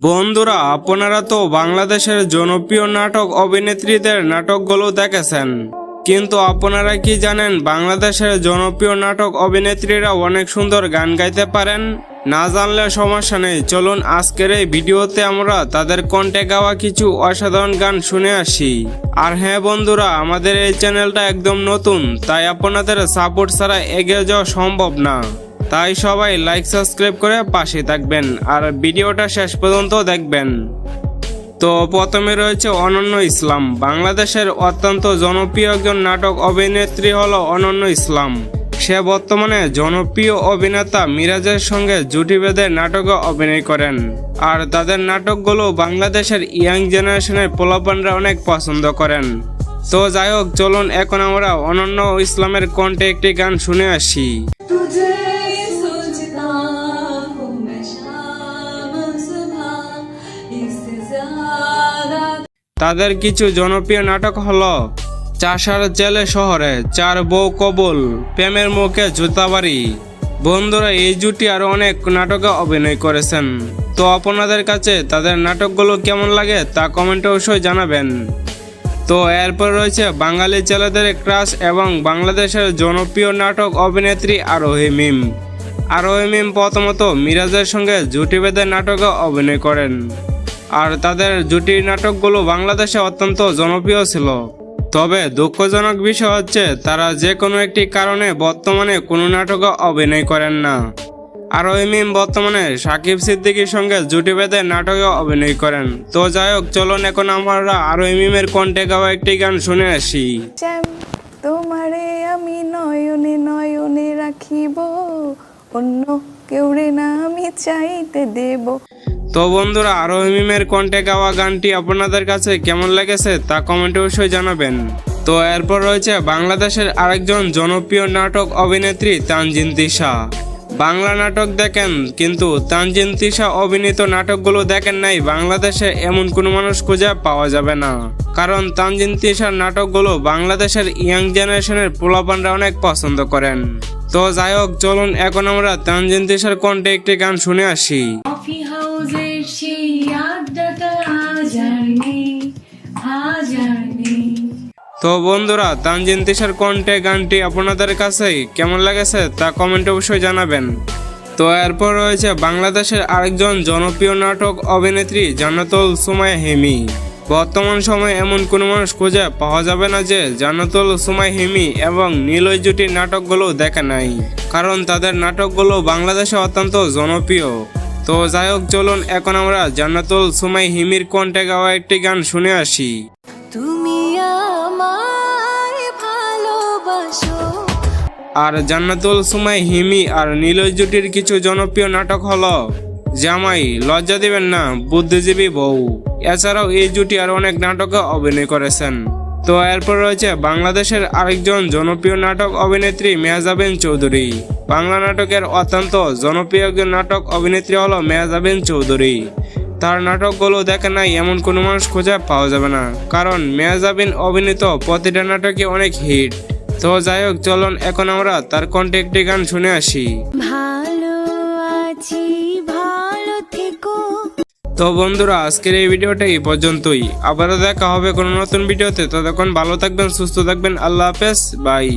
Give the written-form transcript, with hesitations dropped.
বন্ধুরা, আপনারা তো বাংলাদেশের জনপ্রিয় নাটক অভিনেত্রীদের নাটকগুলো দেখেছেন, কিন্তু আপনারা কি জানেন বাংলাদেশের জনপ্রিয় নাটক অভিনেত্রীরা অনেক সুন্দর গান গাইতে পারেন? না জানলে সমস্যা নেই, চলুন আজকের এই ভিডিওতে আমরা তাদের কণ্ঠে গাওয়া কিছু অসাধারণ গান শুনে আসি। আর হ্যাঁ বন্ধুরা, আমাদের এই চ্যানেলটা একদম নতুন, তাই আপনাদের সাপোর্ট ছাড়া এগিয়ে যাওয়া সম্ভব না। তাই সবাই লাইক সাবস্ক্রাইব করে পাশে থাকবেন আর ভিডিওটা শেষ পর্যন্ত দেখবেন। তো প্রথমে রয়েছে অনন্য ইসলাম। বাংলাদেশের অত্যন্ত জনপ্রিয় একজন নাটক অভিনেত্রী হলো অনন্য ইসলাম। সে বর্তমানে জনপ্রিয় অভিনেতা মিরাজের সঙ্গে জুটি বেঁধে নাটকে অভিনয় করেন। আর তাদের নাটকগুলো বাংলাদেশের ইয়াং জেনারেশনের পোলাপানরা অনেক পছন্দ করেন। তো যাই হোক, চলুন এখন আমরা অনন্য ইসলামের কণ্ঠে একটি গান শুনে আসি। তাদের কিছু জনপ্রিয় নাটক হলো চাষার জেলে শহরে, চার বউ কবুল, প্রেমের মুখে জুতাবাড়ি। বন্ধুরা, এই জুটি আরো অনেক নাটকে অভিনয় করেছেন। তো আপনাদের কাছে তাদের নাটকগুলো কেমন লাগে তা কমেন্টে অবশ্যই জানাবেন। তো এরপর রয়েছে বাঙালি ছেলেদের ক্রাশ এবং বাংলাদেশের জনপ্রিয় নাটক অভিনেত্রী আরোহী মিম। আরোহী মিম প্রথমত মিরাজের সঙ্গে জুটি বেঁধে নাটকে অভিনয় করেন। আর তাদের জুটির নাটকগুলো বাংলাদেশে অত্যন্ত জনপ্রিয় ছিল। তবে দুঃখজনক বিষয় হচ্ছে তারা যে কোনো একটি কারণে বর্তমানে কোনো নাটকে অভিনয় করেন না। আরোহী মিম বর্তমানে সাকিব সিদ্দিকীর সঙ্গে জুটি বেঁধে নাটকে অভিনয় করেন। তো যাই হোক, চলুন এখন আমরা আরোহী মিমের কণ্ঠে গাওয়া একটি গান শুনে আসি। তোমারে আমি নয়নে নয়নে রাখিব, অন্য কেউরে না আমি চাইতে দেব। তো বন্ধুরা, আরোহী মিমের কণ্ঠে গাওয়া গানটি আপনাদের কাছে কেমন লেগেছে তা কমেন্টে অবশ্যই জানাবেন। তো এরপর রয়েছে বাংলাদেশের আরেকজন জনপ্রিয় নাটক অভিনেত্রী তানজিন তিশা। বাংলা নাটক দেখেন, কিন্তু তানজিন তিশা অভিনীত নাটকগুলো দেখেন নাই, বাংলাদেশে এমন কোনো মানুষ খুঁজে পাওয়া যাবে না। কারণ তানজিন তিশার নাটকগুলো বাংলাদেশের ইয়াং জেনারেশনের পোলাপানরা অনেক পছন্দ করেন। তো যাই হোক, চলুন এখন আমরা তানজিন তিশার কণ্ঠে একটি গান শুনে আসি। তো বন্ধুরা, তানজিন তিশার কণ্ঠে গানটি আপনাদের কাছে কেমন লেগেছে তা কমেন্টে অবশ্যই জানাবেন। তো এরপর রয়েছে বাংলাদেশের আরেকজন জনপ্রিয় নাটক অভিনেত্রী জান্নাতুল সুমাইয়া হিমি। বর্তমান সময়ে এমন কোনো মানুষ খুঁজে পাওয়া যাবে না যে জান্নাতুল সুমাইয়া হিমি এবং নীলয় জুটির নাটকগুলো দেখে নাই, কারণ তাদের নাটকগুলো বাংলাদেশে অত্যন্ত জনপ্রিয়। তো যাই হোক, চলুন এখন আমরা জান্নাতুল সুমাইয়া হিমির কণ্ঠে গাওয়া একটি গান শুনে আসি। তুমি আমায় ভালোবাসো। আর জান্নাতুল সুমাইয়া হিমি আর নীলয় জুটির কিছু জনপ্রিয় নাটক হলো জামাই, লজ্জা দিবেন না, বুদ্ধিজীবী বউ। এছাড়াও এই জুটি আর অনেক নাটকে অভিনয় করেছেন। তো এরপর রয়েছে বাংলাদেশের আরেকজন জনপ্রিয় নাটক অভিনেত্রী মেহজাবিন চৌধুরী। বাংলা নাটকের অত্যন্ত জনপ্রিয় একজন নাটক অভিনেত্রী হলো মেহজাবিন চৌধুরী। তার নাটকগুলো দেখে নাই এমন কোনো মানুষ খুঁজে পাওয়া যাবে না, কারণ মেহজাবিন অভিনীত প্রতিটা নাটকে অনেক হিট। তো যাই হোক, চলুন এখন আমরা তার কণ্ঠে একটি গান শুনে আসি। ভালো আছি, ভালো থেকো। তো বন্ধুরা, আজকের এই ভিডিওটা এই পর্যন্তই। আবারও দেখা হবে কোনো নতুন ভিডিওতে। ততক্ষণ ভালো থাকবেন, সুস্থ থাকবেন। আল্লাহ হাফেজ, বাই।